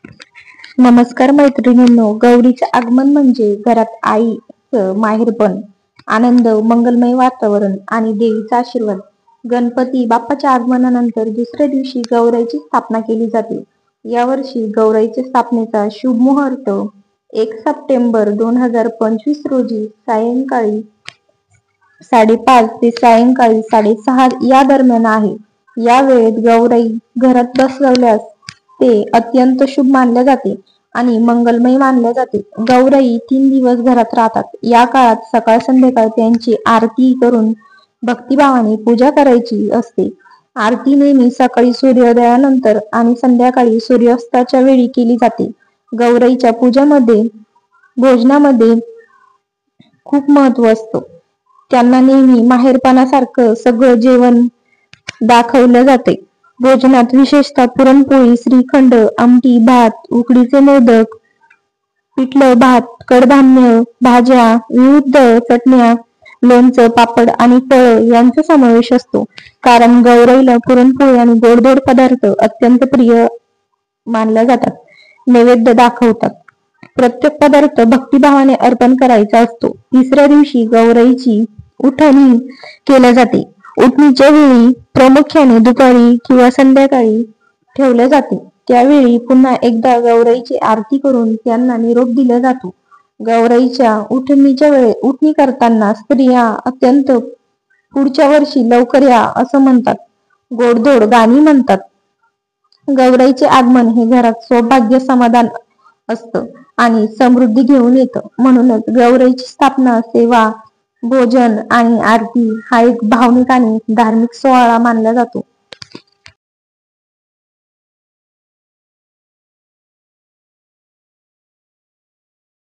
नमस्कार मैत्रिणींनो, गौरीचे आगमन म्हणजे घरात आईचं माहेरपण, आनंद, मंगलमय वातावरण आणि देवीचा आशीर्वाद. गणपती बाप्पाच्या आगमनानंतर दुसऱ्या दिवशी गौराईची स्थापना केली जाते. यावर्षी गौराईच्या स्थापनेचा शुभ मुहूर्त 1 सप्टेंबर 2025 रोजी सायंकाळी 5:30 ते सायंकाळी 6:30 या दरम्यान आहे. या वेळेत गौराई घरात बसवल्यास ते अत्यंत शुभ मानले जाते आणि मंगलमय मानले जाते. गौराई 3 दिवस घरात राहतात. या काळात सकाळ संध्याकाळ त्यांची आरती करून भक्तिभावाने पूजा करायची असते. आरती नेहमी सकाळी सूर्योदयानंतर आणि संध्याकाळी सूर्यास्ताच्या वेळी केली जाते. गौराईच्या भोजनामध्ये खूप महत्व असतं. त्यांना नेहमी माहेरपणासारखं सगळं जेवण दाखवलं जाते. भोजनात विशेषतः पुरणपोळी, श्रीखंड, आमटी, भात, उकडीचे मोदक, पिठलं भात, कडधान्य, भाज्या, विविध चटण्या, लोणचं, पापड आणि फळं यांचा समावेश असतो. कारण गौराईला पुरणपोळी आणि गोडधोड पदार्थ अत्यंत प्रिय मानले जातात. नैवेद्य दाखवतात. प्रत्येक पदार्थ भक्तिभावाने अर्पण करायचा असतो. तिसऱ्या दिवशी गौराईची उठवणी केली जाते. उठणीच्या वेळी प्रामुख्याने दुपारी किंवा संध्याकाळी ठेवले जाते. त्यावेळी पुन्हा एकदा गौराईची आरती करून त्यांना निरोप दिला जातो. गौराईच्या उठणी करताना स्त्रिया अत्यंत पुढच्या वर्षी लवकर या असं म्हणतात. गोडधोड गाणी म्हणतात. गौराईचे आगमन हे घरात सौभाग्य, समाधान असतं आणि समृद्धी घेऊन येतं. म्हणूनच गौराईची स्थापना, सेवा, भोजन आणि आरती हा एक भावनिक आणि धार्मिक सोहळा मानला जातो.